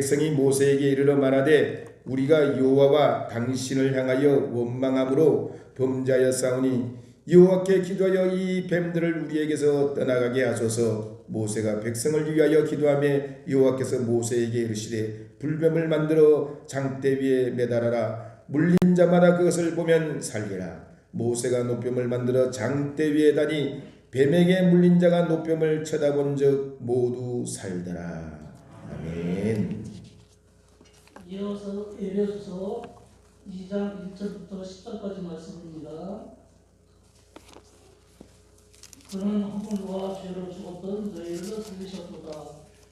백성이 모세에게 이르러 말하되 우리가 여호와와 당신을 향하여 원망함으로 범죄하였사오니 여호와께 기도하여 이 뱀들을 우리에게서 떠나가게 하소서. 모세가 백성을 위하여 기도하며 여호와께서 모세에게 이르시되 불뱀을 만들어 장대 위에 매달아라. 물린 자마다 그것을 보면 살리라. 모세가 노뱀을 만들어 장대 위에 다니 뱀에게 물린 자가 노뱀을 쳐다본 적 모두 살더라. 아멘. 이어서 에베소서 2장 1절부터 10절까지 말씀입니다. 그는 허물과 죄로 죽었던 너희를 살리셨도다.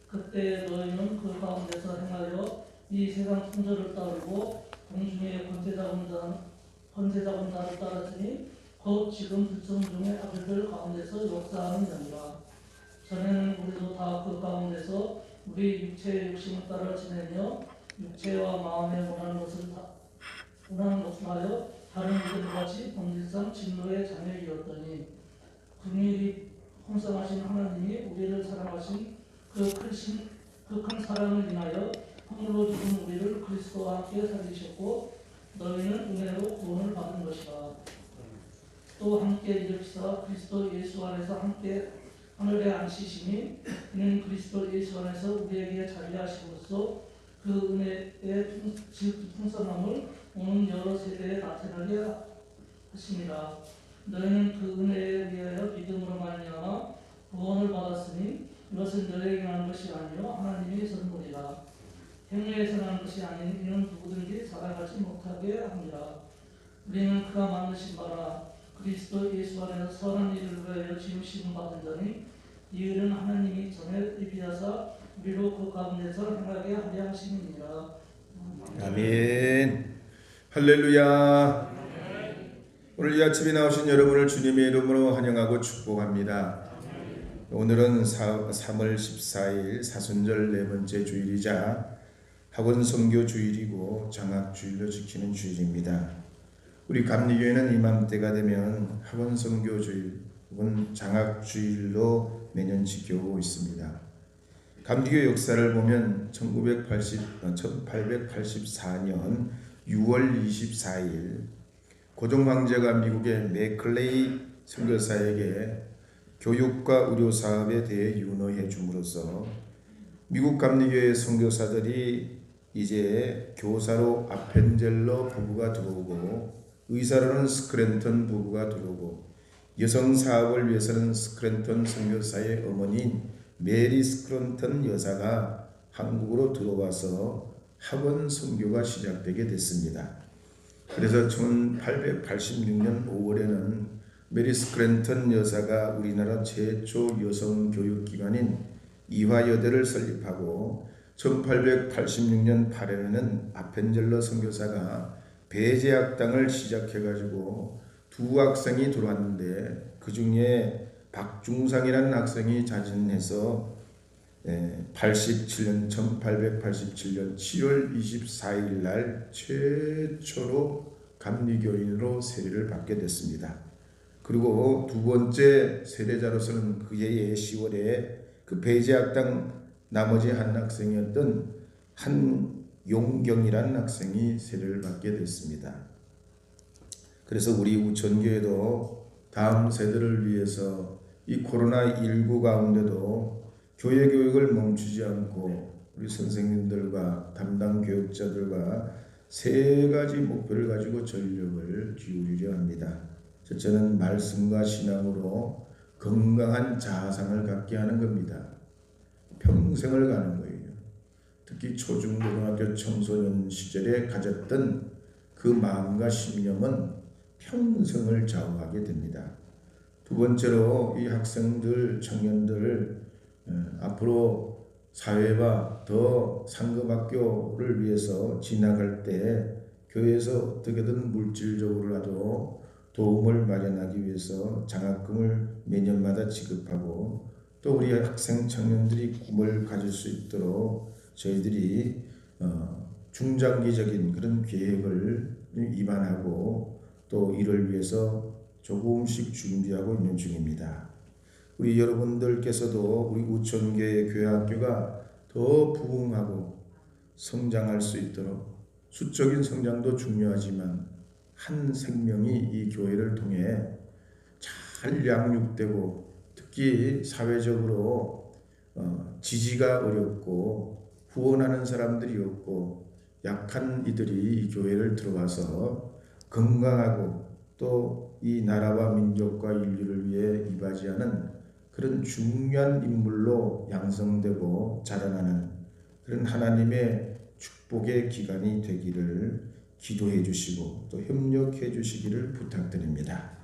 그때 너희는 그 가운데서 행하여 이 세상 풍조를 따르고 공중의 권세자군 자를 따랐으니 곧 지금 불성 중의 아들들 가운데서 역사하는 자니라. 전에는 우리도 다 그 가운데서 우리 육체의 욕심을 따라 지내며 육체와 마음에 원하는 것을 하여 다른 이들같이 본질상 진노의 자녀이었더니 긍휼히 풍성하신 하나님이 우리를 사랑하신 그 큰 사랑을 인하여 허물로 죽은 우리를 그리스도와 함께 살리셨고 너희는 은혜로 구원을 받은 것이다. 또 함께 일으키사 그리스도 예수 안에서 함께 하늘에 앉히시니 이는 그리스도 예수 안에서 우리에게 자비하심으로써 그 은혜의 풍성함을 오는 여러 세대에 나타나게 하십니다. 너희는 그 은혜에 의하여 믿음으로 말미암아 구원을 받았으니 이것은 너희에게 난 것이 아니요 하나님의 선물이라. 행위에서 난 것이 아닌 이는 누구든지 살아가지 못하게 합니다. 우리는 그가 만드신 바라 그리스도 예수 안에서 선한 일을 위하여 지으심을 받은 자니 이 일은 하나님이 전에 예비하사 우리로 그 가운데서 행하게 하려 하심이니라. 아멘. 할렐루야. 오늘 이 아침에 나오신 여러분을 주님의 이름으로 환영하고 축복합니다. 오늘은 3월 14일 사순절 네 번째 주일이자 학원 선교 주일이고 장학 주일로 지키는 주일입니다. 우리 감리교회는 이맘때가 되면 학원 선교 주일 혹은 장학 주일로 매년 지켜오고 있습니다. 감리교 역사를 보면 1884년 6월 24일 고종 황제가 미국의 맥클레이 선교사에게 교육과 의료 사업에 대해 윤허해 줌으로써 미국 감리교회 선교사들이 이제 교사로 아펜젤러 부부가 들어오고 의사로는 스크랜턴 부부가 들어오고 여성 사업을 위해서는 스크랜턴 선교사의 어머니인 메리 스크랜턴 여사가 한국으로 들어와서 학원 선교가 시작되게 됐습니다. 그래서 1886년 5월에는 메리 스크랜턴 여사가 우리나라 최초 여성 교육기관인 이화여대를 설립하고 1886년 8월에는 아펜젤러 선교사가 배제학당을 시작해가지고 두 학생이 들어왔는데 그 중에 박중상이라는 학생이 자진해서 1887년 7월 24일 날 최초로 감리교인으로 세례를 받게 됐습니다. 그리고 두 번째 세례자로서는 그 해의 10월에 그 배제학당 나머지 한 학생이었던 한용경이라는 학생이 세례를 받게 됐습니다. 그래서 우리 우천교회도 다음 세대를 위해서 이 코로나19 가운데도 교회 교육을 멈추지 않고 우리 선생님들과 담당 교육자들과 세 가지 목표를 가지고 전력을 기울이려 합니다. 첫째는 말씀과 신앙으로 건강한 자아상을 갖게 하는 겁니다. 평생을 가는 거예요. 특히 초중고등학교 청소년 시절에 가졌던 그 마음과 신념은 평생을 좌우하게 됩니다. 두 번째로 이 학생들, 청년들 앞으로 사회와 더 상급학교를 위해서 진학할 때 교회에서 어떻게든 물질적으로라도 도움을 마련하기 위해서 장학금을 매년마다 지급하고 또 우리 학생 청년들이 꿈을 가질 수 있도록 저희들이 중장기적인 그런 계획을 입안하고 또 이를 위해서 조금씩 준비하고 있는 중입니다. 우리 여러분들께서도 우리 우천교회 교회학교가 더 부흥하고 성장할 수 있도록 수적인 성장도 중요하지만 한 생명이 이 교회를 통해 잘 양육되고 특히 사회적으로 지지가 어렵고 후원하는 사람들이 없고 약한 이들이 이 교회를 들어와서 건강하고 또 이 나라와 민족과 인류를 위해 이바지하는 그런 중요한 인물로 양성되고 자라나는 그런 하나님의 축복의 기간이 되기를 기도해 주시고 또 협력해 주시기를 부탁드립니다.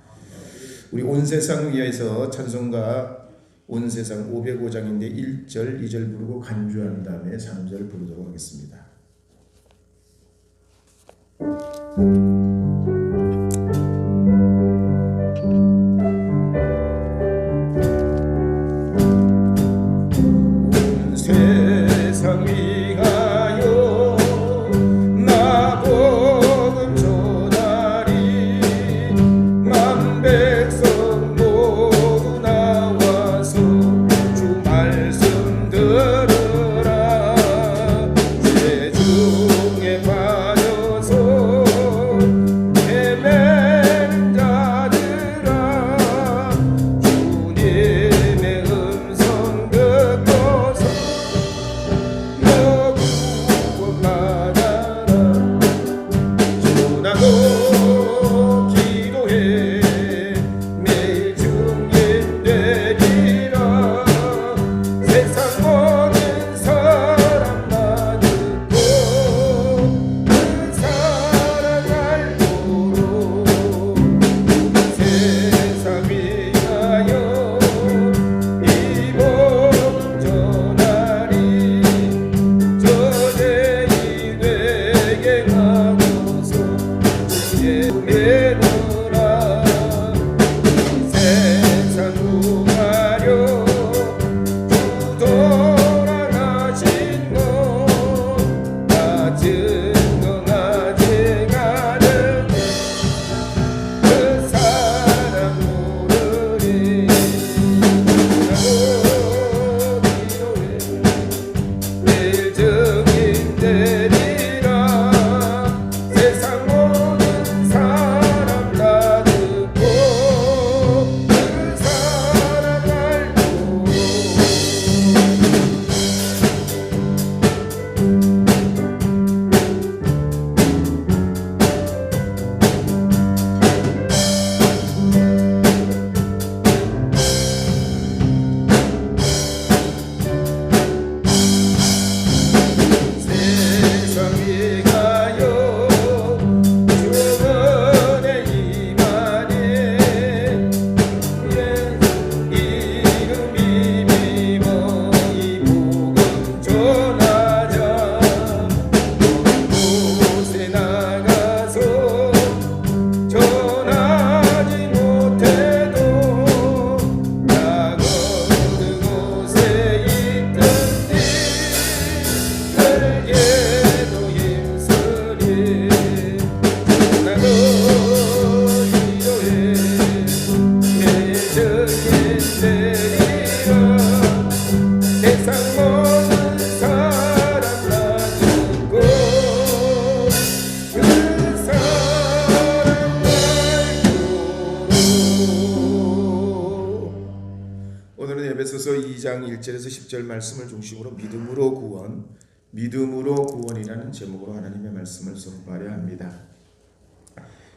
우리 온 세상 위에서 찬송가 온 세상 505장인데 1절, 2절 부르고 간주한 다음에 3절 부르도록 하겠습니다. 온 세상 위하여 나 복음 전하리 만 백성 모두 나와서 주 말씀 들으라 죄 중에 빠져서 헤매는 자들아 주님의 음성 듣고서 너 구원받아라 주나고 기도해 매일 증인되리라 세상 모든 사람 나 듣고 그 사랑 알도록 세상 위하여 이 복음 전하리 저대이 되게 하고서 주의 은혜로라 세상 구하려 주 돌아가신 너나 증거하지 않은 그 사랑 모르리 나도 기도해 내일 증인되리라 세상 모든 사람 다 듣고 그 사랑 알도록 세상 위하여 주은혜 임하네 이름이 믿어 이 복음 전하자 곳에 나가서 전하지 못해도 나 거느 곳에 있든지 내게도 힘쓰리 나도 기도해 매일 증인되리라 세상 모든 사람 다 듣고 그 사랑 알도록 오늘은 에베소서 2장 1절에서 10절 말씀을 중심으로 믿음으로 구원이라는 제목으로 하나님의 말씀을 선포하려 합니다.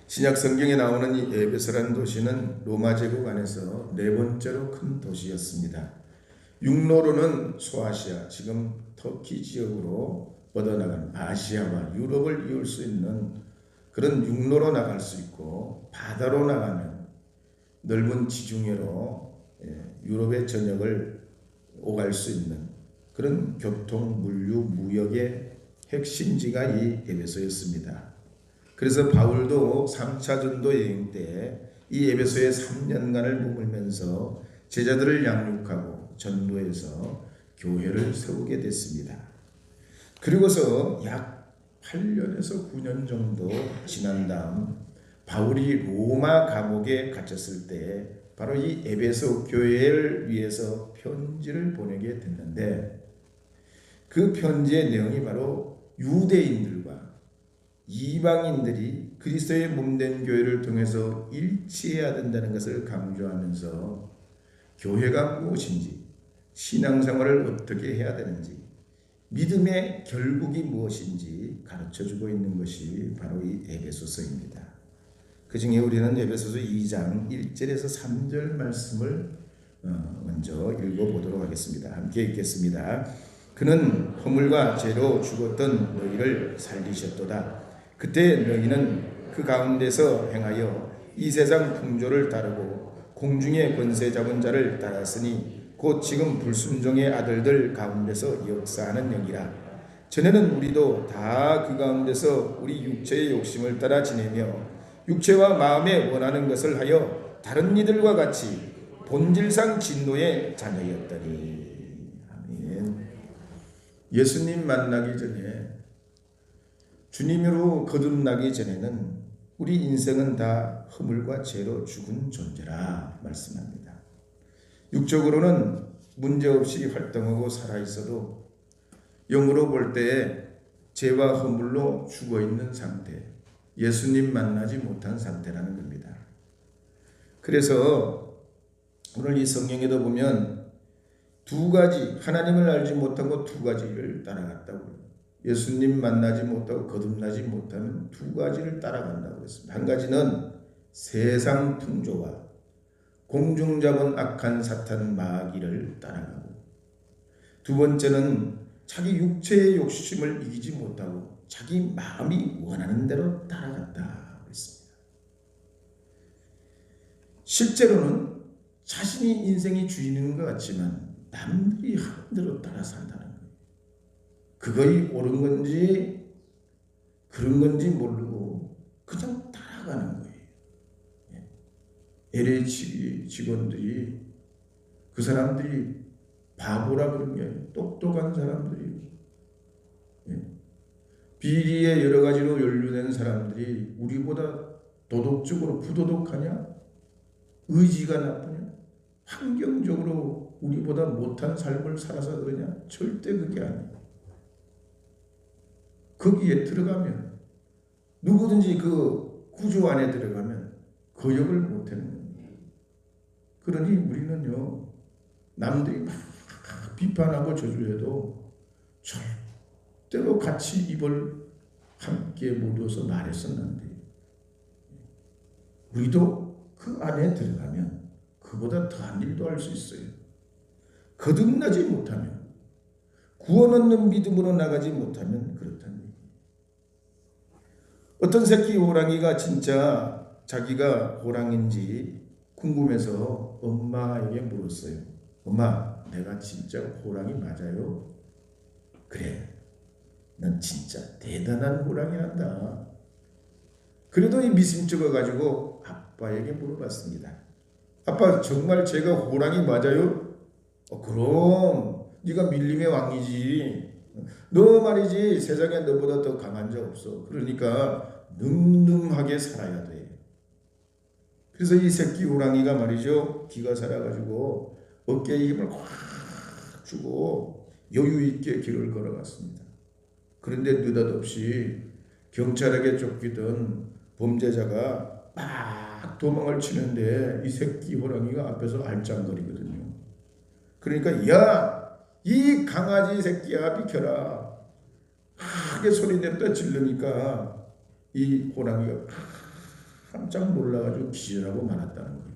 신약 성경에 나오는 이 에베소라는 도시는 로마 제국 안에서 네 번째로 큰 도시였습니다. 육로로는 소아시아, 지금 터키 지역으로 뻗어나간 아시아와 유럽을 이을 수 있는 그런 육로로 나갈 수 있고 바다로 나가는 넓은 지중해로 유럽의 전역을 오갈 수 있는 그런 교통, 물류, 무역의 핵심지가 이 에베소였습니다. 그래서 바울도 3차 전도 여행 때 이 에베소에 3년간을 머물면서 제자들을 양육하고 전도해서 교회를 세우게 됐습니다. 그리고서 약 8년에서 9년 정도 지난 다음 바울이 로마 감옥에 갇혔을 때 바로 이 에베소 교회를 위해서 편지를 보내게 됐는데 그 편지의 내용이 바로 유대인들과 이방인들이 그리스도의 몸된 교회를 통해서 일치해야 된다는 것을 강조하면서 교회가 무엇인지, 신앙생활을 어떻게 해야 되는지, 믿음의 결국이 무엇인지 가르쳐주고 있는 것이 바로 이 에베소서입니다. 그 중에 우리는 에베소서 2장 1절에서 3절 말씀을 먼저 읽어보도록 하겠습니다. 함께 읽겠습니다. 그는 허물과 죄로 죽었던 너희를 살리셨도다. 그때 너희는 그 가운데서 행하여 이 세상 풍조를 따르고 공중의 권세 잡은 자를 따랐으니 곧 지금 불순종의 아들들 가운데서 역사하는 영이라. 전에는 우리도 다 그 가운데서 우리 육체의 욕심을 따라 지내며 육체와 마음에 원하는 것을 하여 다른 이들과 같이 본질상 진노의 자녀였더니. 아멘. 예수님 만나기 전에, 주님으로 거듭나기 전에는 우리 인생은 다 허물과 죄로 죽은 존재라 말씀합니다. 육적으로는 문제없이 활동하고 살아있어도 영으로 볼 때 죄와 허물로 죽어있는 상태, 예수님 만나지 못한 상태라는 겁니다. 그래서 오늘 이 성경에도 보면 두 가지, 하나님을 알지 못하고 두 가지를 따라갔다고, 예수님 만나지 못하고 거듭나지 못하면 두 가지를 따라간다고 했습니다. 한 가지는 세상 풍조와 공중 잡은 악한 사탄 마귀를 따라가고, 두 번째는 자기 육체의 욕심을 이기지 못하고 자기 마음이 원하는 대로 따라갔다 했습니다. 실제로는 자신이 인생이 주인인 것 같지만 남들이 하는 대로 따라 산다는 거예요. 그거이 옳은 건지 그런 건지 모르고 그냥 따라가는 거예요. LH 직원들이, 그 사람들이 바보라 그런 게 아니에요. 똑똑한 사람들이, 비리에 여러 가지로 연루된 사람들이 우리보다 도덕적으로 부도덕하냐? 의지가 나쁘냐? 환경적으로 우리보다 못한 삶을 살아서 그러냐? 절대 그게 아니에요. 거기에 들어가면, 누구든지 그 구조 안에 들어가면 거역을 못하는 거예요. 그러니 우리는요, 남들이 막 비판하고 저주해도 절대로 같이 입을 함께 모여서 말했었는 안 돼요. 우리도 그 안에 들어가면 그보다 더한 일도 할 수 있어요. 거듭나지 못하면, 구원 얻는 믿음으로 나가지 못하면 그렇다는 얘기예요. 어떤 새끼 호랑이가 진짜 자기가 호랑인지 궁금해서 엄마에게 물었어요. 엄마, 내가 진짜 호랑이 맞아요? 그래, 넌 진짜 대단한 호랑이란다. 그래도 이 미심쩍어가지고 아빠에게 물어봤습니다. 아빠, 정말 제가 호랑이 맞아요? 그럼 네가 밀림의 왕이지. 너 말이지 세상에 너보다 더 강한 자 없어. 그러니까 늠름하게 살아야 돼. 그래서 이 새끼 호랑이가 말이죠, 기가 살아가지고 어깨에 힘을 확 주고 여유 있게 길을 걸어갔습니다. 그런데 느닷없이 경찰에게 쫓기던 범죄자가 막 도망을 치는데 이 새끼 호랑이가 앞에서 알짱거리거든요. 그러니까 야, 이 강아지 새끼야, 비켜라. 크게 소리 냈다 질르니까 이 호랑이가 깜짝 놀라가지고 기절하고 말았다는 거예요.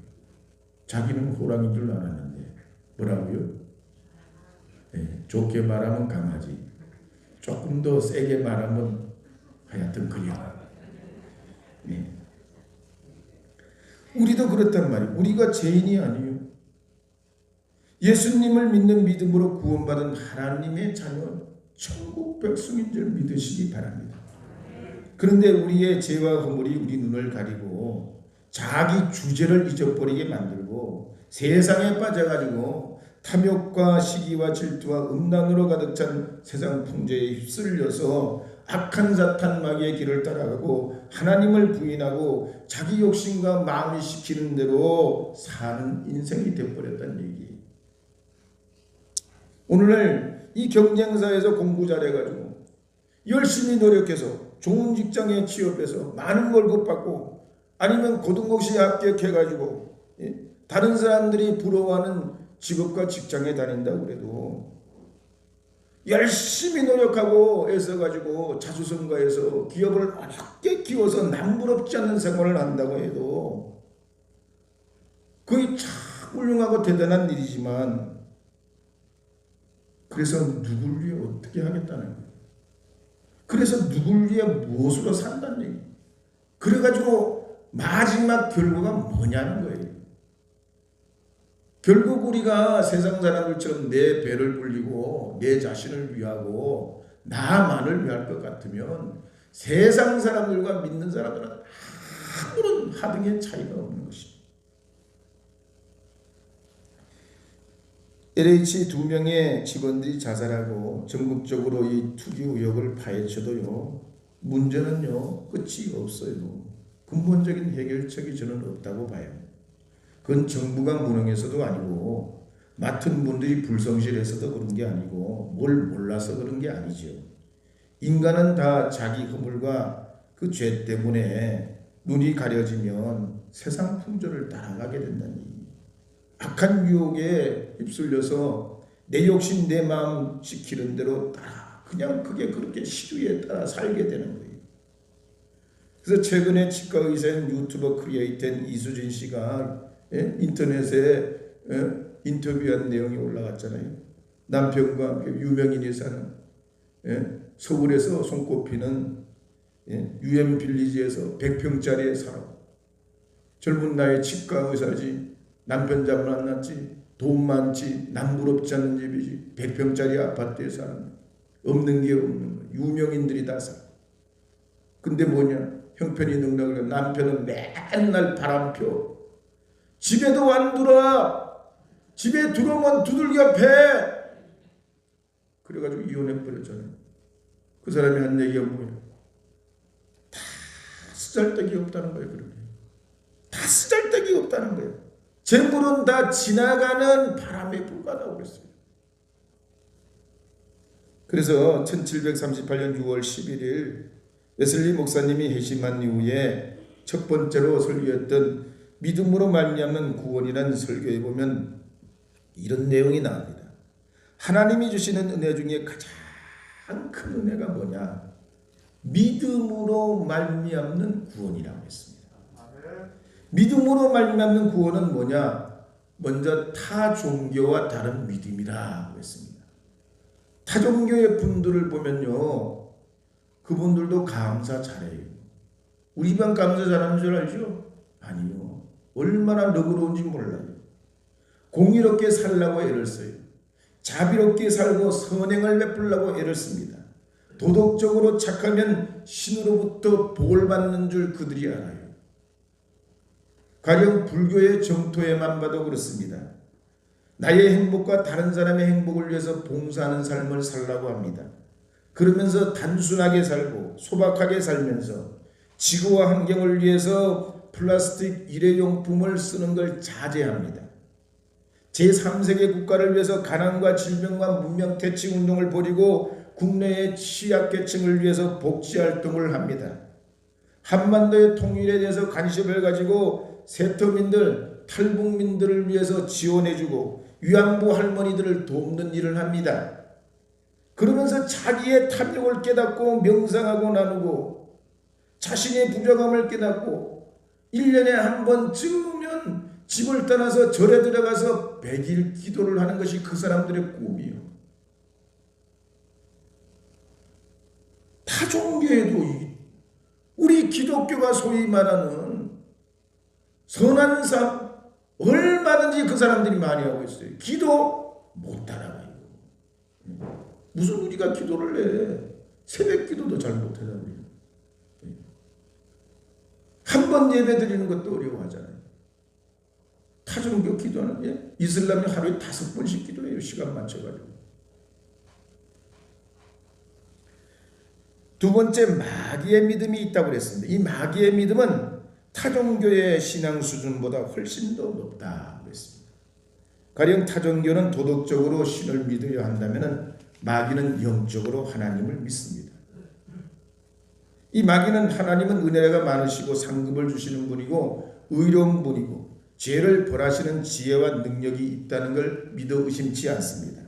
자기는 호랑이인 줄 알았는데. 뭐라고요? 네, 좋게 말하면 강아지, 조금 더 세게 말하면 하여튼 그려. 네. 우리도 그렇단 말이에요. 우리가 죄인이 아니에요. 예수님을 믿는 믿음으로 구원받은 하나님의 자녀, 천국 백성인 줄 믿으시기 바랍니다. 그런데 우리의 죄와 허물이 우리 눈을 가리고 자기 주제를 잊어버리게 만들고 세상에 빠져가지고 탐욕과 시기와 질투와 음란으로 가득 찬 세상 풍조에 휩쓸려서 악한 사탄 마귀의 길을 따라가고 하나님을 부인하고 자기 욕심과 마음이 시키는 대로 사는 인생이 되어버렸다는 얘기예요. 오늘날 이 경쟁사에서 공부 잘해가지고 열심히 노력해서 좋은 직장에 취업해서 많은 월급 받고 아니면 고등고시 합격해가지고 다른 사람들이 부러워하는 직업과 직장에 다닌다고 그래도 열심히 노력하고 애써가지고 자수성가해서 기업을 어렵게 키워서 남부럽지 않은 생활을 한다고 해도 그게 참 훌륭하고 대단한 일이지만 그래서 누굴 위해 어떻게 하겠다는 거예요. 그래서 누굴 위해 무엇으로 산다는 얘기예요. 그래가지고 마지막 결과가 뭐냐는 거예요. 결국 우리가 세상 사람들처럼 내 배를 불리고 내 자신을 위하고 나만을 위할 것 같으면 세상 사람들과 믿는 사람들은 아무런 하등의 차이가 없는 것입니다. LH 2명의 직원들이 자살하고 전국적으로 이 투기 의혹을 파헤쳐도요, 문제는요 끝이 없어요. 근본적인 해결책이 저는 없다고 봐요. 그건 정부가 무능해서도 아니고 맡은 분들이 불성실해서도 그런 게 아니고 뭘 몰라서 그런 게 아니죠. 인간은 다 자기 허물과 그 죄 때문에 눈이 가려지면 세상 풍조를 따라가게 된다는 얘기예요. 악한 유혹에 휩쓸려서 내 욕심 내 마음 지키는 대로 따라 그냥 그게 그렇게 시류에 따라 살게 되는 거예요. 그래서 최근에 치과 의사인 유튜버 크리에이터인 이수진 씨가 인터넷에 인터뷰한 내용이 올라갔잖아요. 남편과 유명인이 사는 서울에서 손꼽히는 UM 빌리지에서 100평짜리에 살아. 젊은 나이에 치과 의사지. 남편 잘 만났지. 돈 많지. 남부럽지 않은 집이지. 100평짜리 아파트에 사는 없는 게 없는 거야. 유명인들이 다 살아. 근데 뭐냐? 형편이 넉넉해. 남편은 맨날 바람펴. 집에도 안 들어와. 집에 들어오면 두들겨 패. 그래가지고 이혼해버렸잖아요. 그 사람이 한 얘기가 뭐예요? 다 쓰잘데기 없다는 거예요. 그렇게. 다 쓰잘데기 없다는 거예요. 재물은 다 지나가는 바람에 불과하다고 그랬어요. 그래서 1738년 6월 11일 웨슬리 목사님이 회심한 이후에 첫 번째로 설교했던 믿음으로 말미암는 구원이라는 설교에 보면 이런 내용이 나옵니다. 하나님이 주시는 은혜 중에 가장 큰 은혜가 뭐냐? 믿음으로 말미암는 구원이라고 했습니다. 믿음으로 말미암는 구원은 뭐냐? 먼저 타 종교와 다른 믿음이라고 했습니다. 타 종교의 분들을 보면요, 그분들도 감사 잘해요. 우리만 감사 잘하는 줄 알죠? 아니요. 얼마나 너그러운지 몰라요. 공의롭게 살라고 애를 써요. 자비롭게 살고 선행을 베풀려고 애를 씁니다. 도덕적으로 착하면 신으로부터 복을 받는 줄 그들이 알아요. 가령 불교의 정토에만 봐도 그렇습니다. 나의 행복과 다른 사람의 행복을 위해서 봉사하는 삶을 살라고 합니다. 그러면서 단순하게 살고 소박하게 살면서 지구와 환경을 위해서 플라스틱 일회용품을 쓰는 걸 자제합니다. 제3세계 국가를 위해서 가난과 질병과 문명퇴치 운동을 벌이고 국내의 취약계층을 위해서 복지활동을 합니다. 한반도의 통일에 대해서 관심을 가지고 세터민들, 탈북민들을 위해서 지원해주고 위안부 할머니들을 돕는 일을 합니다. 그러면서 자기의 탐욕을 깨닫고 명상하고 나누고 자신의 부족함을 깨닫고 1년에 한 번쯤은 집을 떠나서 절에 들어가서 100일 기도를 하는 것이 그 사람들의 꿈이에요. 타 종교에도 우리 기독교가 소위 말하는 선한 삶 얼마든지 그 사람들이 많이 하고 있어요. 기도 못 따라가요. 무슨 우리가 기도를 해. 새벽 기도도 잘 못하잖아요. 한 번 예배 드리는 것도 어려워하잖아요. 타종교 기도하는 이슬람이 하루에 5번씩 기도해요. 시간 맞춰가지고. 두 번째, 마귀의 믿음이 있다고 그랬습니다. 이 마귀의 믿음은 타종교의 신앙 수준보다 훨씬 더 높다고 했습니다. 가령 타종교는 도덕적으로 신을 믿어야 한다면 마귀는 영적으로 하나님을 믿습니다. 이 마귀는 하나님은 은혜가 많으시고 상급을 주시는 분이고 의로운 분이고 죄를 벌하시는 지혜와 능력이 있다는 걸 믿어 의심치 않습니다.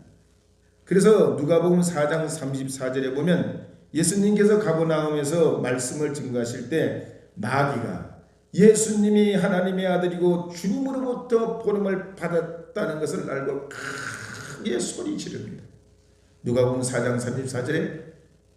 그래서 누가복음 4장 34절에 보면 예수님께서 가버나움에서 말씀을 증거하실 때 마귀가 예수님이 하나님의 아들이고 주님으로부터 보냄을 받았다는 것을 알고 크게 소리 지릅니다. 누가복음 4장 34절에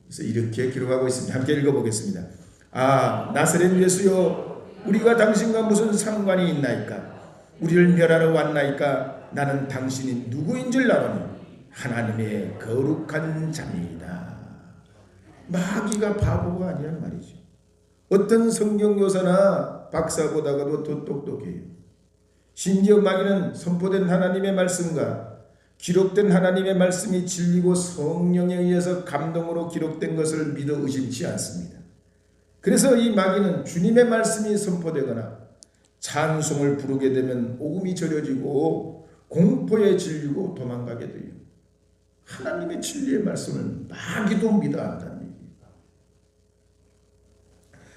그래서 이렇게 기록하고 있습니다. 함께 읽어보겠습니다. 아, 나사렛 예수여, 우리가 당신과 무슨 상관이 있나이까? 우리를 멸하러 왔나이까? 나는 당신이 누구인 줄 아노니 하나님의 거룩한 자입니다. 마귀가 바보가 아니란 말이죠. 어떤 성경교사나 박사보다도 더 똑똑해요. 심지어 마귀는 선포된 하나님의 말씀과 기록된 하나님의 말씀이 진리고 성령에 의해서 감동으로 기록된 것을 믿어 의심치 않습니다. 그래서 이 마귀는 주님의 말씀이 선포되거나 찬송을 부르게 되면 오금이 저려지고 공포에 질리고 도망가게 돼요. 하나님의 진리의 말씀을 마귀도 믿어 한다는 얘기예요.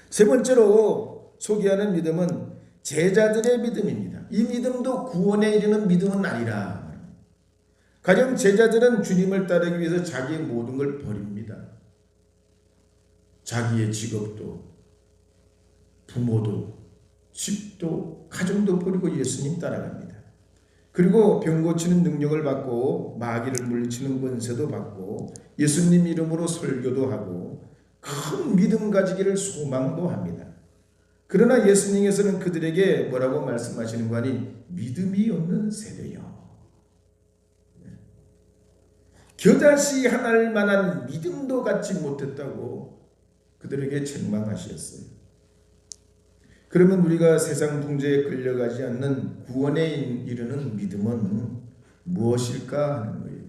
세 번째로 소개하는 믿음은 제자들의 믿음입니다. 이 믿음도 구원에 이르는 믿음은 아니라 가령 제자들은 주님을 따르기 위해서 자기의 모든 걸 버립니다. 자기의 직업도 부모도 집도 가정도 버리고 예수님 따라갑니다. 그리고 병 고치는 능력을 받고 마귀를 물리치는 권세도 받고 예수님 이름으로 설교도 하고 큰 믿음 가지기를 소망도 합니다. 그러나 예수님께서는 그들에게 뭐라고 말씀하시는 거 아니? 믿음이 없는 세대요. 겨자씨 하나를 만한 믿음도 갖지 못했다고 그들에게 책망하셨어요. 그러면 우리가 세상 풍조에 끌려가지 않는 구원에 이르는 믿음은 무엇일까 하는 거예요.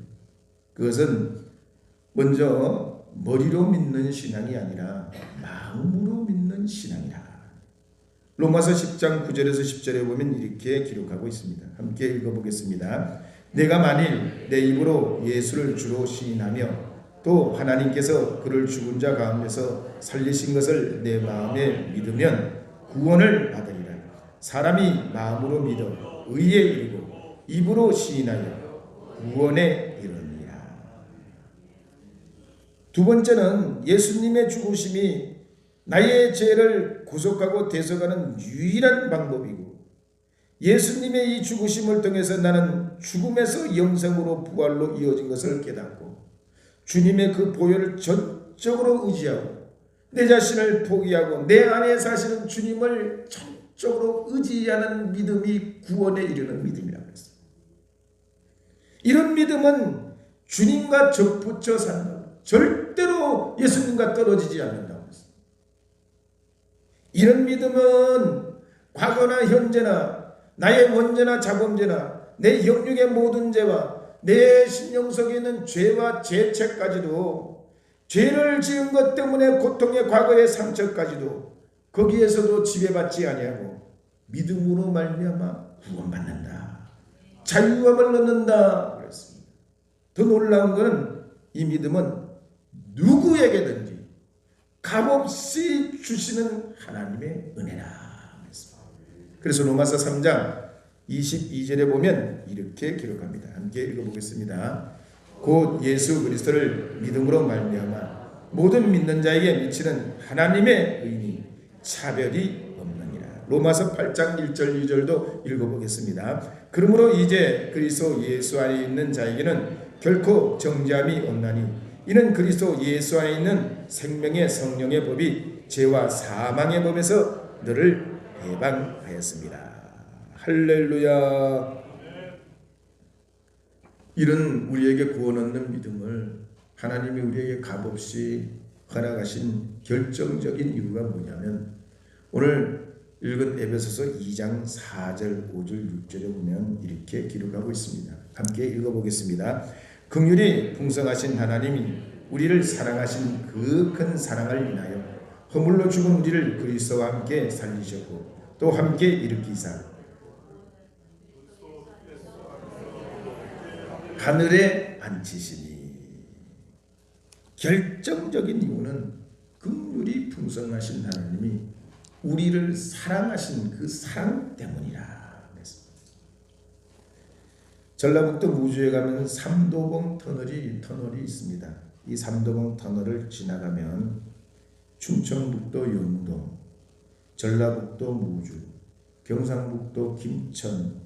그것은 먼저 머리로 믿는 신앙이 아니라 마음으로 믿는 신앙이라. 로마서 10장 9절에서 10절에 보면 이렇게 기록하고 있습니다. 함께 읽어보겠습니다. 내가 만일 내 입으로 예수를 주로 시인하며 또 하나님께서 그를 죽은 자 가운데서 살리신 것을 내 마음에 믿으면 구원을 받으리라. 사람이 마음으로 믿어 의에 이르고 입으로 시인하여 구원에 이르느니라. 두 번째는 예수님의 죽으심이 나의 죄를 구속하고 대속하는 유일한 방법이고 예수님의 이 죽으심을 통해서 나는 죽음에서 영생으로 부활로 이어진 것을 깨닫고 주님의 그 보혈을 전적으로 의지하고 내 자신을 포기하고 내 안에 사시는 주님을 전적으로 의지하는 믿음이 구원에 이르는 믿음이라고 했어요. 이런 믿음은 주님과 접붙여 산다. 절대로 예수님과 떨어지지 않는다고 했어요. 이런 믿음은 과거나 현재나 나의 원죄나 자범죄나 내 영육의 모든 죄와 내 심령 속에 있는 죄와 죄책까지도 죄를 지은 것 때문에 고통의 과거의 상처까지도 거기에서도 지배받지 아니하고 믿음으로 말미암아 구원받는다. 자유함을 얻는다 그랬습니다. 더 놀라운 것은 이 믿음은 누구에게든지 값없이 주시는 하나님의 은혜라. 그래서 로마서 3장 22절에 보면 이렇게 기록합니다. 함께 읽어보겠습니다. 곧 예수 그리스도를 믿음으로 말미암아 모든 믿는 자에게 미치는 하나님의 의니 차별이 없느니라. 로마서 8장 1절 2절도 읽어보겠습니다. 그러므로 이제 그리스도 예수 안에 있는 자에게는 결코 정죄함이 없나니 이는 그리스도 예수 안에 있는 생명의 성령의 법이 죄와 사망의 법에서 너를 해방하였습니다. 할렐루야. 이런 우리에게 구원 얻는 믿음을 하나님이 우리에게 값없이 허락하신 결정적인 이유가 뭐냐면 오늘 읽은 에베소서 2장 4절 5절 6절에 보면 이렇게 기록하고 있습니다. 함께 읽어보겠습니다. 긍휼이 풍성하신 하나님이 우리를 사랑하신 그 큰 사랑을 인하여 허물로 죽은 우리를 그리스도와 함께 살리셨고 또 함께 일으키사 하늘에 앉히시니. 결정적인 이유는 긍휼이 그리 풍성하신 하나님이 우리를 사랑하신 그 사랑 때문이라 그랬습니다. 전라북도 무주에 가면 삼도봉 터널이 있습니다. 이 삼도봉 터널을 지나가면 충청북도 영동, 전라북도 무주, 경상북도 김천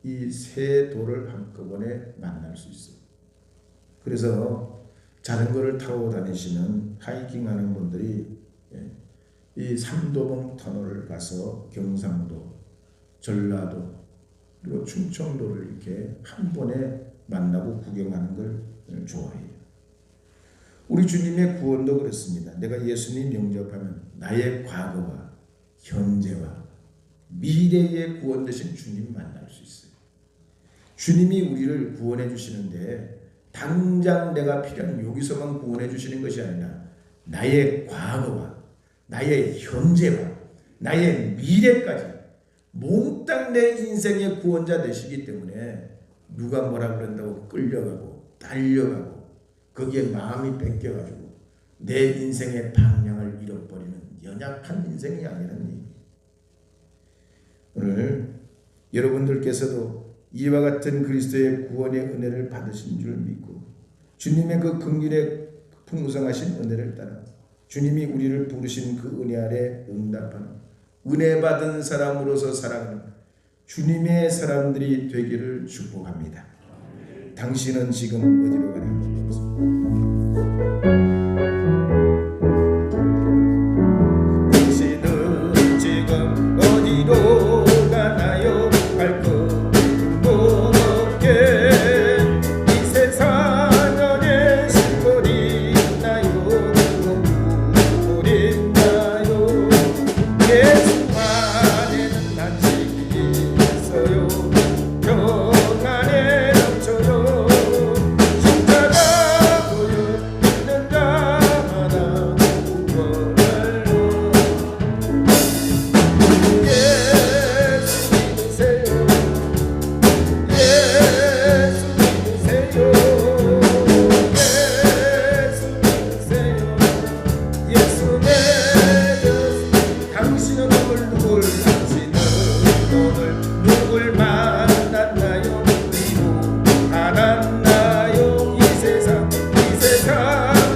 이 세 도를 한꺼번에 만날 수 있어요. 그래서 자전거를 타고 다니시는 하이킹하는 분들이 이 삼도봉 터널을 가서 경상도, 전라도 그리고 충청도를 이렇게 한 번에 만나고 구경하는 걸 좋아해요. 우리 주님의 구원도 그렇습니다. 내가 예수님 영접하면 나의 과거와 현재와 미래의 구원 되신 주님 만날 수 있어요. 주님이 우리를 구원해 주시는데 당장 내가 필요한 여기서만 구원해 주시는 것이 아니라 나의 과거와 나의 현재와 나의 미래까지 몽땅 내 인생의 구원자 되시기 때문에 누가 뭐라 그런다고 끌려가고 달려가고 거기에 마음이 뺏겨가지고 내 인생의 방향을 잃어버리는 연약한 인생이 아니라는 얘기예요. 오늘 여러분들께서도 이와 같은 그리스도의 구원의 은혜를 받으신 줄 믿고 주님의 그 긍휼의 풍성하신 은혜를 따라 주님이 우리를 부르신 그 은혜 아래 응답하는 은혜 받은 사람으로서 살아가는 주님의 사람들이 되기를 축복합니다. 당신은 지금 어디로 가나요? 당신은 지금 어디로 가나요? 이 세상 안에 심어리나요? 버리나요? 예수 안에는 안식이 있어요. 평안에 넘쳐요. 십자가 보여 있는 자마다 구원할로. 예수 믿으세요. 당신은 오늘 누굴 만났나요? 그리고 알았나요? 이 세상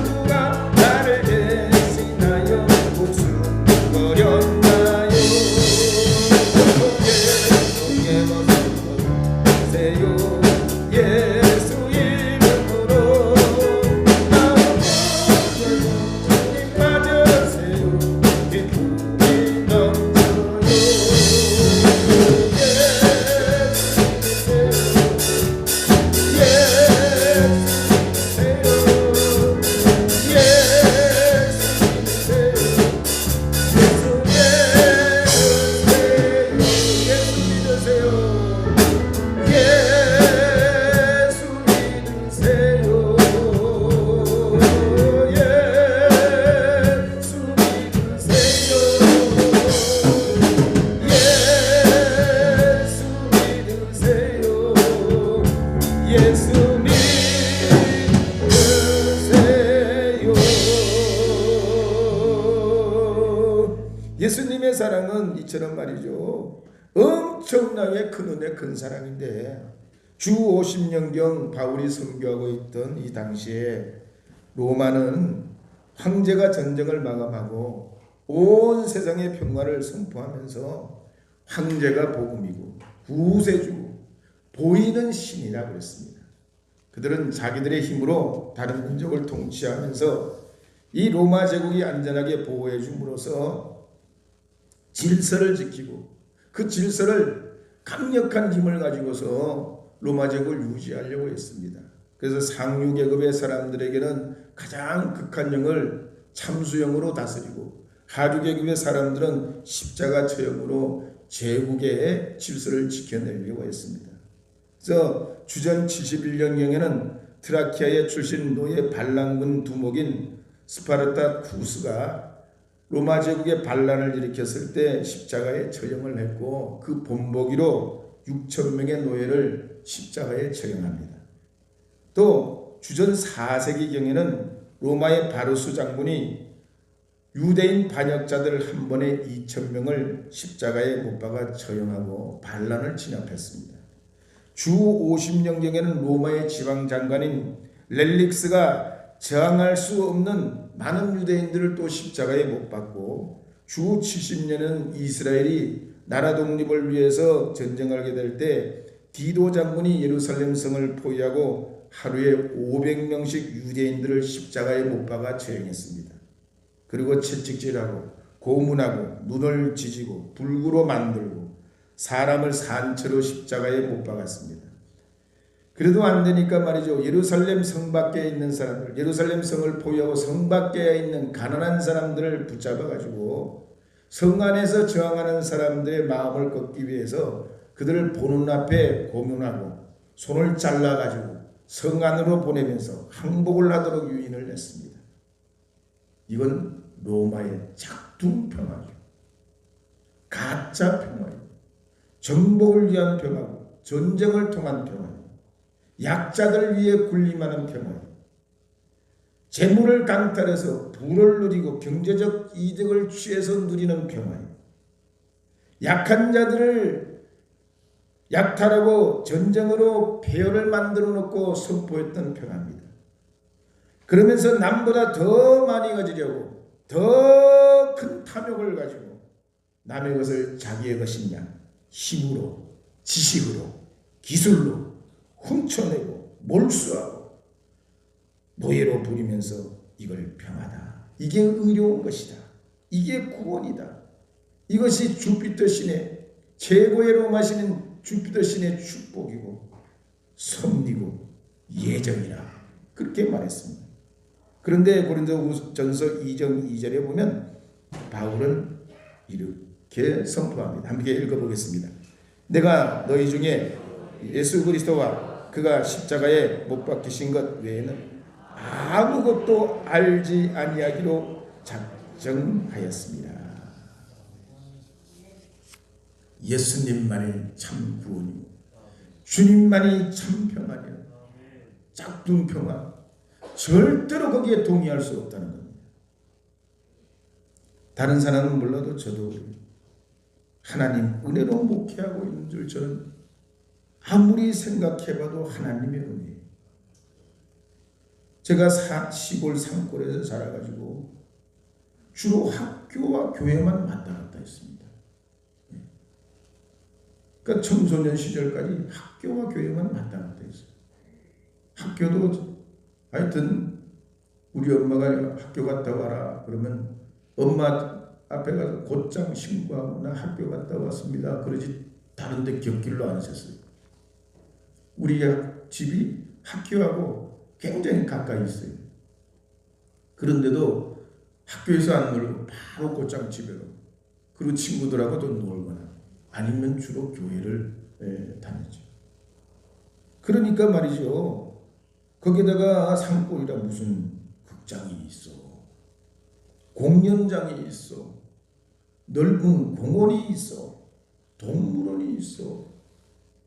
누가 나를 대신하여 목숨 버렸나요? 예수 이름으로 주님 맞으세요. 기쁨이 넘쳐요. 예수 믿으세요. 예수님의 사랑은 이처럼 말이죠. 엄청나게 큰 은혜 큰 사랑인데 주 50년경 바울이 선교하고 있던 이 당시에 로마는 황제가 전쟁을 마감하고 온 세상의 평화를 선포하면서 황제가 복음이고 구세주고 보이는 신이라고 그랬습니다. 그들은 자기들의 힘으로 다른 민족을 통치하면서 이 로마 제국이 안전하게 보호해 줌으로써 질서를 지키고 그 질서를 강력한 힘을 가지고서 로마 제국을 유지하려고 했습니다. 그래서 상류 계급의 사람들에게는 가장 극한형을 참수형으로 다스리고 하류 계급의 사람들은 십자가 처형으로 제국의 질서를 지켜내려고 했습니다. 그래서 주전 71년경에는 트라키아의 출신 노예 반란군 두목인 스파르타 쿠스가 로마 제국의 반란을 일으켰을 때 십자가에 처형을 했고 그 본보기로 6,000명의 노예를 십자가에 처형합니다. 또 주전 4세기경에는 로마의 바루스 장군이 유대인 반역자들 한 번에 2,000명을 십자가에 못 박아 처형하고 반란을 진압했습니다. 주 50년경에는 로마의 지방장관인 렐릭스가 저항할 수 없는 많은 유대인들을 또 십자가에 못 박고, 주 70년은 이스라엘이 나라 독립을 위해서 전쟁하게 될 때 디도 장군이 예루살렘 성을 포위하고 하루에 500명씩 유대인들을 십자가에 못 박아 처형했습니다. 그리고 채찍질하고 고문하고 눈을 지지고 불구로 만들고 사람을 산채로 십자가에 못 박았습니다. 그래도 안 되니까 말이죠. 예루살렘 성 밖에 있는 사람들, 예루살렘 성을 포위하고 성 밖에 있는 가난한 사람들을 붙잡아가지고 성 안에서 저항하는 사람들의 마음을 꺾기 위해서 그들을 보는 앞에 고문하고 손을 잘라가지고 성 안으로 보내면서 항복을 하도록 유인을 했습니다. 이건 로마의 작두 평화죠. 가짜 평화예요. 정복을 위한 평화고 전쟁을 통한 평화예요. 약자들 위해 군림하는 평화예요. 재물을 강탈해서 부를 누리고 경제적 이득을 취해서 누리는 평화예요. 약한 자들을 약탈하고 전쟁으로 폐허를 만들어 놓고 선포했던 평화입니다. 그러면서 남보다 더 많이 가지려고 더 큰 탐욕을 가지고 남의 것을 자기의 것이냐 힘으로 지식으로 기술로 훔쳐내고 몰수하고 노예로 부리면서 이걸 평화다. 이게 의로운 것이다. 이게 구원이다. 이것이 주피터 신의 최고의 로마신인 주피터 신의 축복이고 섭리고 예정이라 그렇게 말했습니다. 그런데 고린도전서 2장 2절에 보면 바울은 이렇게 선포합니다. 함께 읽어보겠습니다. 내가 너희 중에 예수 그리스도와 그가 십자가에 못 박히신 것 외에는 아무것도 알지 아니하기로 작정하였습니다. 예수님만이 참 구원이고 주님만이 참 평안이요. 짝퉁 평안. 절대로 거기에 동의할 수 없다는 겁니다. 다른 사람은 몰라도 저도 하나님 은혜로 목회하고 있는 줄 저는 아무리 생각해봐도 하나님의 은혜예요. 제가 시골 산골에서 자라가지고 주로 학교와 교회만 왔다 갔다 했습니다. 그러니까 청소년 시절까지 학교와 교회만 왔다 갔다 했어요. 학교도 하여튼 우리 엄마가 학교 갔다 와라 그러면 엄마 앞에 가서 곧장 신고하고 나 학교 갔다 왔습니다. 그러지 다른 데 곁길로 안 하셨어요. 우리 집이 학교하고 굉장히 가까이 있어요. 그런데도 학교에서 안 놀고 바로 곧장 집에로 그리고 친구들하고 또 놀거나 아니면 주로 교회를 다녔죠. 그러니까 말이죠. 거기다가 산골이라 무슨 극장이 있어. 공연장이 있어. 넓은 공원이 있어. 동물원이 있어.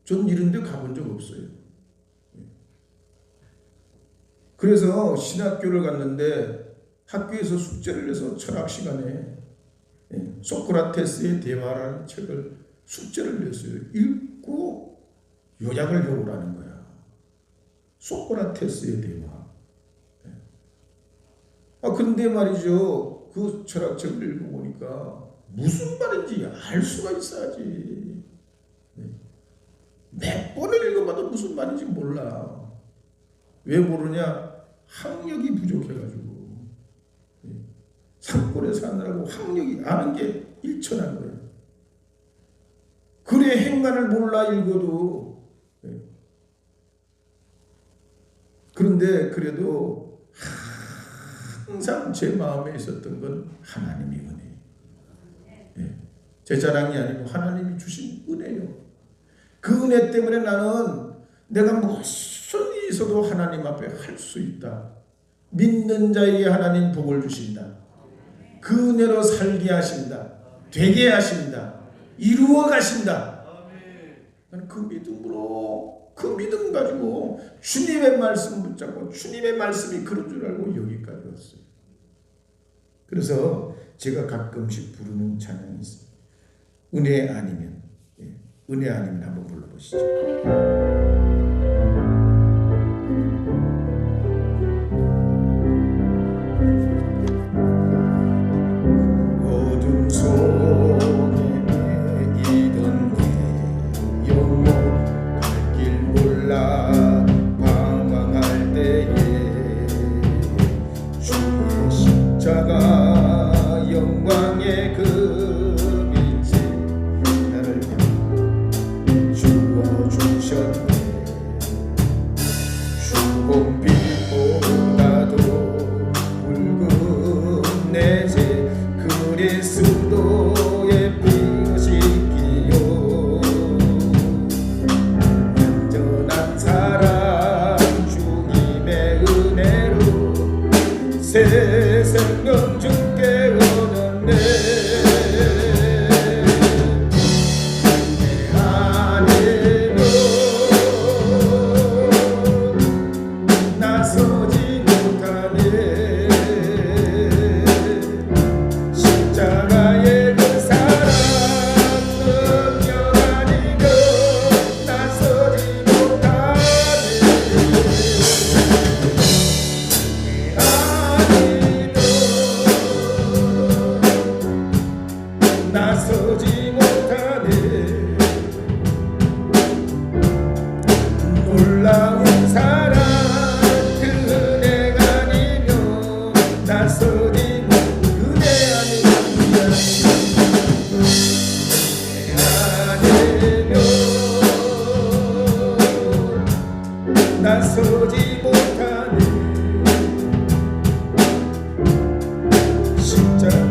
전 이런 데 가본 적 없어요. 그래서 신학교를 갔는데 학교에서 숙제를 해서 철학 시간에 소크라테스의 대화라는 책을 숙제를 냈어요. 읽고 요약을 해오라는 거야. 소크라테스의 대화. 근데 말이죠. 그 철학책을 읽어보니까 무슨 말인지 알 수가 있어야지. 몇 번을 읽어봐도 무슨 말인지 몰라. 왜 모르냐? 학력이 부족해가지고. 산골에 사느라고 학력이 아는 게 일천한 거예요. 글의 행간을 몰라 읽어도. 그런데 그래도 항상 제 마음에 있었던 건 하나님의 은혜. 제 자랑이 아니고 하나님이 주신 은혜요. 그 은혜 때문에 나는 내가 무슨 일이 있어도 하나님 앞에 할 수 있다. 믿는 자에게 하나님 복을 주신다. 그 은혜로 살게 하신다. 되게 하신다. 이루어 가신다. 나는 그 믿음으로 그 믿음 가지고 주님의 말씀 붙잡고 주님의 말씀이 그런 줄 알고 여기까지 왔어요. 그래서 제가 가끔씩 부르는 찬양이 있습니다. 은혜 아니면, 은혜 아니면 한번 불러보시죠. 어둠 속에 이던 내 영혼 갈 길 몰라 방황할 때에 주의 십자가 영광의 그 빛이 나를 주어주셨네. 주홍빛보다도 붉은 내 죄 그리스도의 피로 씻기요. 완전한 사랑 주님의 은혜로 새 생명 주께 얻었네. 내 안에는 나서지 못하네. 십자가의 그 사랑 능력 아니면 나서지 못하네. 나서지 못하네. 놀라운 사랑 그 은혜가 아니면 나서지 은혜 아니면 나서지 못하네. 십자가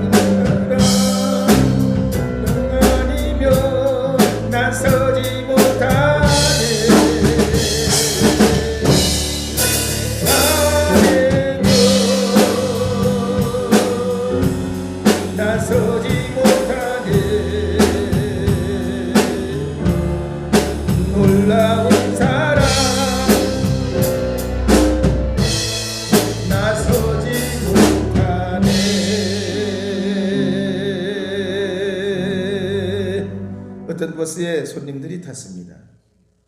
나서지 못하네. 나서지 못하네. 놀라운 사랑 나서지 못하네. 어떤 버스에 손님들이 탔습니다.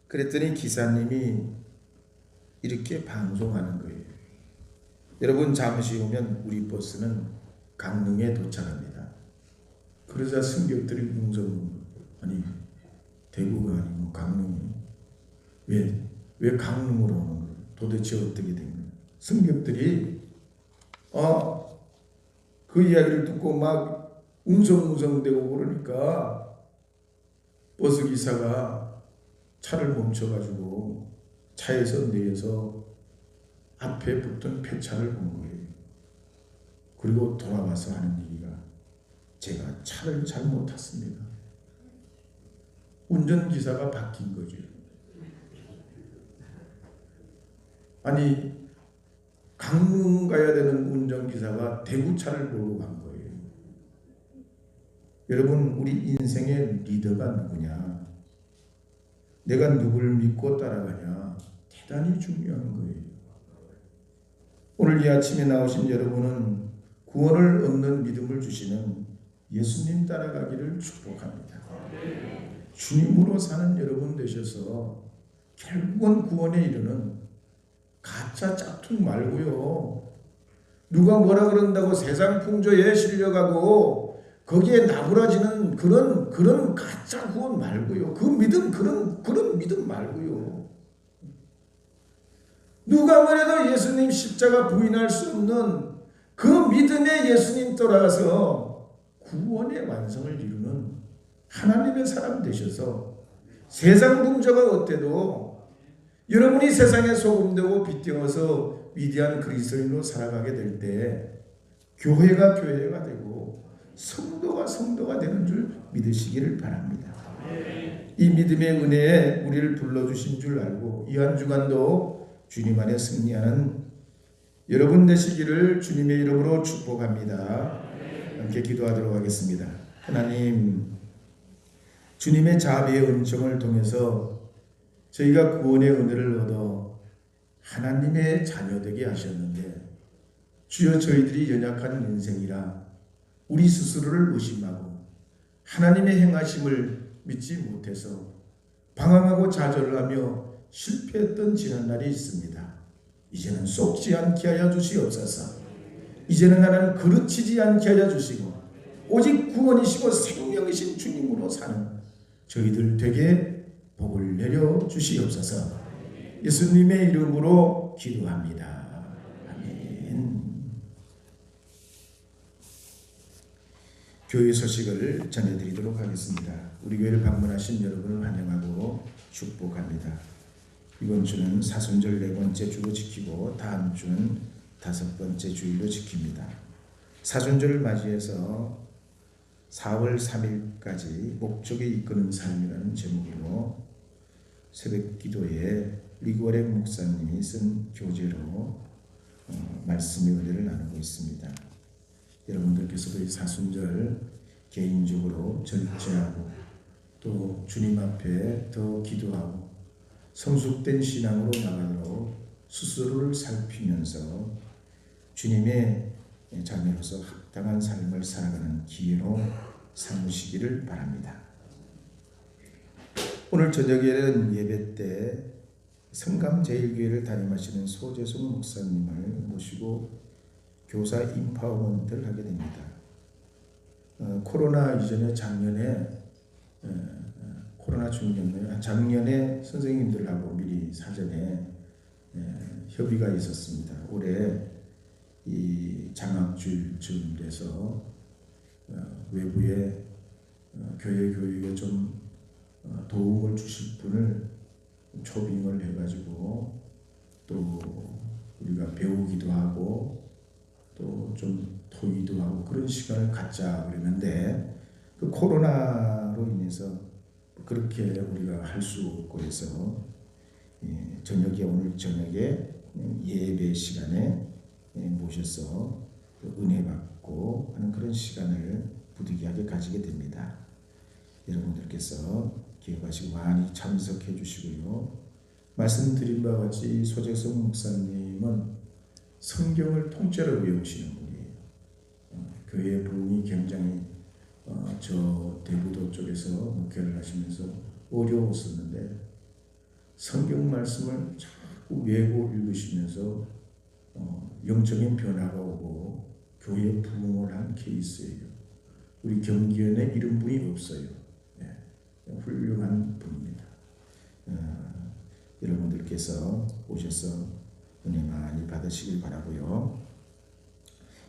그랬더니 기사님이 이렇게 방송하는 거예요. 여러분 잠시 후면 우리 버스는 강릉에 도착합니다. 그러자 승객들이 웅성웅성, 아니 대구가 아니고 강릉이 왜 강릉으로 오는 거예요? 도대체 어떻게 된 거예요? 승객들이 그 이야기를 듣고 막 웅성웅성대고 그러니까 버스 기사가 차를 멈춰가지고 차에서 내려서 앞에 붙던 폐차를 본 거예요. 그리고 돌아와서 하는 얘기가, 제가 차를 잘못 탔습니다. 운전기사가 바뀐 거죠. 아니 강릉 가야 되는 운전기사가 대구차를 몰고 간 거예요. 여러분, 우리 인생의 리더가 누구냐? 내가 누구를 믿고 따라가냐? 대단히 중요한 거예요. 오늘 이 아침에 나오신 여러분은 구원을 얻는 믿음을 주시는 예수님 따라가기를 축복합니다. 주님으로 사는 여러분 되셔서 결국은 구원에 이르는 가짜 짝퉁 말고요. 누가 뭐라 그런다고 세상 풍조에 실려가고 거기에 나부라지는 그런 가짜 구원 말고요. 그 믿음 그런 믿음 말고요. 누가 뭐래도 예수님 십자가 부인할 수 없는 그 믿음의 예수님 따라가서 구원의 완성을 이루는 하나님의 사람 되셔서 세상 풍조가 어때도 여러분이 세상에 소금되고 빛되어서 위대한 그리스도인으로 살아가게 될 때 교회가 되고 성도가 되는 줄 믿으시기를 바랍니다. 이 믿음의 은혜에 우리를 불러주신 줄 알고 이 한 주간도 주님 안에 승리하는 여러분 되시기를 주님의 이름으로 축복합니다. 함께 기도하도록 하겠습니다. 하나님, 주님의 자비의 은총을 통해서 저희가 구원의 은혜를 얻어 하나님의 자녀되게 하셨는데, 주여 저희들이 연약한 인생이라 우리 스스로를 의심하고 하나님의 행하심을 믿지 못해서 방황하고 좌절하며 실패했던 지난날이 있습니다. 이제는 쏟지 않게 하여 주시옵소서. 이제는 나는 그르치지 않게 하여 주시고 오직 구원이시고 생명이신 주님으로 사는 저희들 되게 복을 내려 주시옵소서. 예수님의 이름으로 기도합니다. 아멘. 교회 소식을 전해드리도록 하겠습니다. 우리 교회를 방문하신 여러분을 환영하고 축복합니다. 이번 주는 사순절 4번째 주로 지키고 다음 주는 5번째 주일로 지킵니다. 사순절을 맞이해서 4월 3일까지 목적이 이끄는 삶이라는 제목으로 새벽 기도에 리고레 목사님이 쓴 교재로 말씀의 은혜를 나누고 있습니다. 여러분들께서도 이 사순절 개인적으로 절제하고 또 주님 앞에 더 기도하고 성숙된 신앙으로 나가도록 스스로를 살피면서 주님의 자녀로서 합당한 삶을 살아가는 기회로 삼으시기를 바랍니다. 오늘 저녁에는 예배 때 성감제일교회를 담임하시는 소재숙 목사님을 모시고 교사 인파원트를 하게 됩니다. 코로나 이전에 코로나 중이었나요? 작년에 선생님들하고 미리 사전에 협의가 있었습니다. 올해 이 장학주일쯤 돼서 외부에 교회 교육에 좀 도움을 주실 분을 초빙을 해가지고 또 우리가 배우기도 하고 또 좀 토의도 하고 그런 시간을 갖자 그랬는데 그 코로나로 인해서 그렇게 우리가 할 수 없고 해서 오늘 저녁에 예배 시간에 모셔서 은혜 받고 하는 그런 시간을 부득이하게 가지게 됩니다. 여러분들께서 기억하시고 많이 참석해 주시고요. 말씀드린 바와 같이 소재석 목사님은 성경을 통째로 외우시는 분이에요. 교회 부흥이 굉장히 저 대부도 쪽에서 목회를 하시면서 어려웠었는데 성경 말씀을 자꾸 외고 읽으시면서 영적인 변화가 오고 교회 부흥을 한 케이스예요. 우리 경기연에 이런 분이 없어요. 훌륭한 분입니다. 여러분들께서 오셔서 은혜 많이 받으시길 바라고요.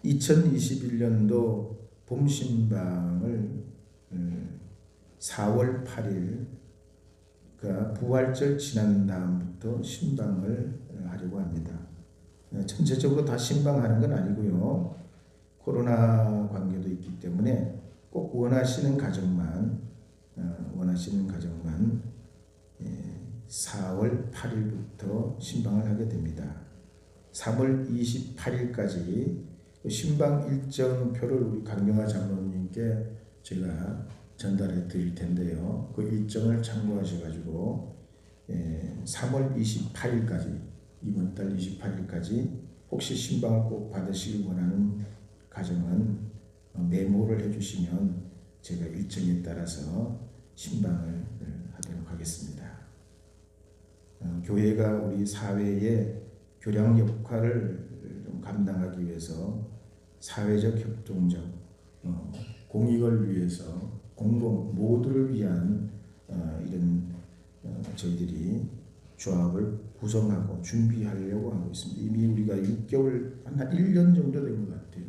2021년도 봄 신방을 4월 8일 그러니까 부활절 지난 다음부터 신방을 하려고 합니다. 전체적으로 다 신방하는 건 아니고요. 코로나 관계도 있기 때문에 꼭 원하시는 가정만 4월 8일부터 신방을 하게 됩니다. 3월 28일까지 신방 일정표를 우리 강경화 장로님께 제가 전달해 드릴 텐데요. 그 일정을 참고하셔가지고 3월 28일까지 이번 달 28일까지 혹시 신방을 꼭 받으시길 원하는 가정은 메모를 해주시면 제가 일정에 따라서 신방을 하도록 하겠습니다. 교회가 우리 사회의 교량 역할을 좀 감당하기 위해서 사회적 협동적 공익을 위해서 공공 모두를 위한 이런 저희들이 조합을 구성하고 준비하려고 하고 있습니다. 이미 우리가 6개월 한 1년 정도 된 것 같아요.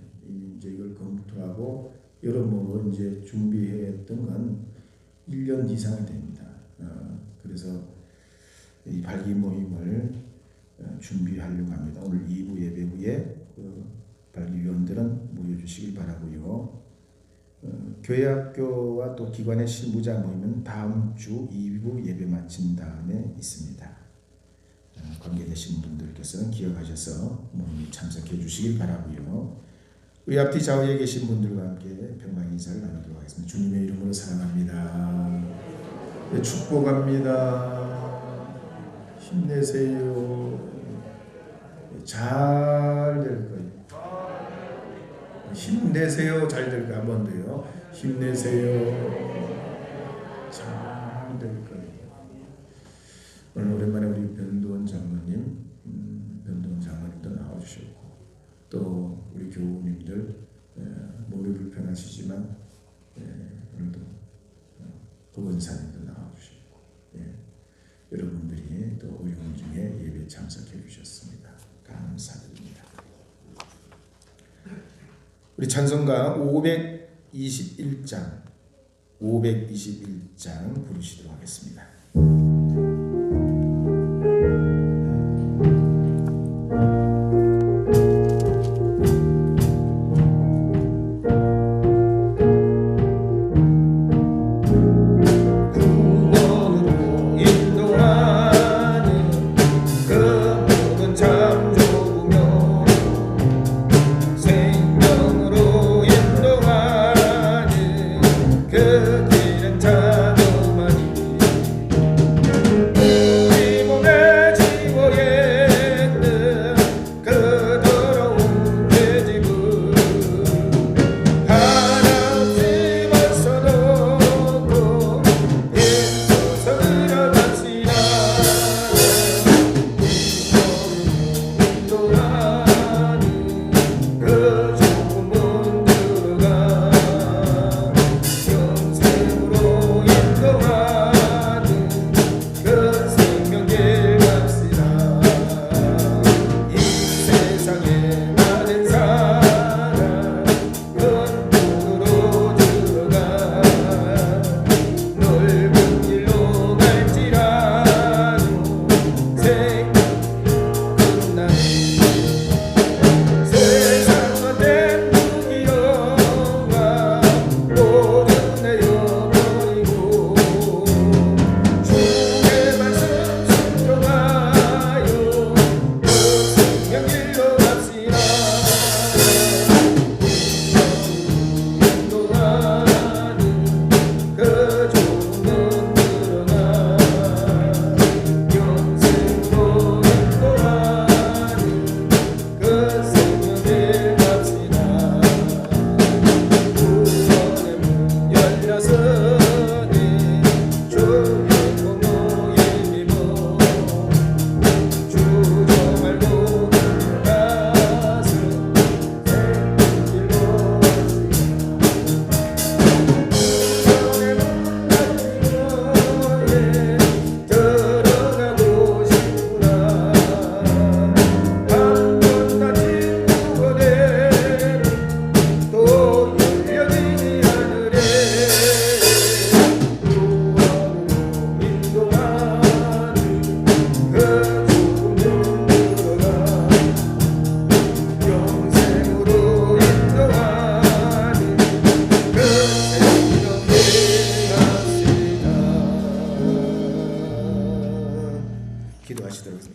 이제 이걸 검토하고 여러모로 이제 준비했던 건 1년 이상이 됩니다. 그래서 이 발기 모임을 준비하려고 합니다. 오늘 2부 예배 후에 발기위원들은 모여주시길 바라고요. 교회학교와 또 기관의 실무자 모임은 다음 주 2부 예배 마친 다음에 있습니다. 관계되신 분들께서는 기억하셔서 모임 참석해 주시길 바라고요. 우리 앞뒤 좌우에 계신 분들과 함께 평강 인사를 나누도록 하겠습니다. 주님의 이름으로 사랑합니다. 축복합니다. 힘내세요. 잘 될 거예요. 힘내세요. 잘 될 거예요. 한 번 더요. 힘내세요. 잘 될 거예요. 오늘 오랜만에 우리 변두원 장로님, 변두원 장로님도 나와주셨고, 또 우리 교우님들 몸이 불편하시지만 오늘도 법원사님도 나와주셨고, 여러분들이 또 어려운 중에 예배 참석해 주셨습니다. 감사드립니다. 우리 찬송가 521장 부르시도록 하겠습니다. 기도하시도록 하겠습니다.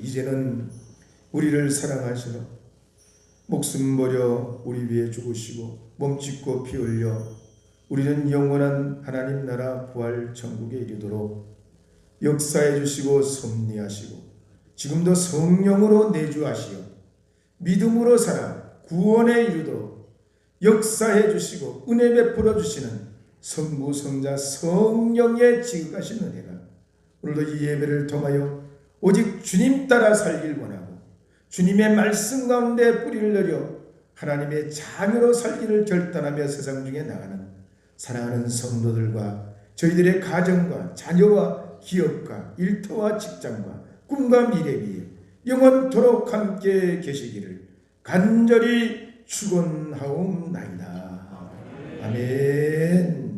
이제는 우리를 사랑하시러 목숨 버려 우리 위해 죽으시고 몸짓고 피 흘려 우리는 영원한 하나님 나라 부활 천국에 이르도록 역사해 주시고 섭리하시고 지금도 성령으로 내주하시어 믿음으로 살아 구원에 이르도록 역사해 주시고 은혜 베풀어 주시는 성부 성자 성령의 지극하신 은혜가 오늘도 이 예배를 통하여 오직 주님 따라 살길 원하고 주님의 말씀 가운데 뿌리를 내려 하나님의 자녀로 살기를 결단하며 세상 중에 나가는 사랑하는 성도들과 저희들의 가정과 자녀와 기업과 일터와 직장과 꿈과 미래 위에 영원토록 함께 계시기를 간절히 축원하옵나이다. 아멘.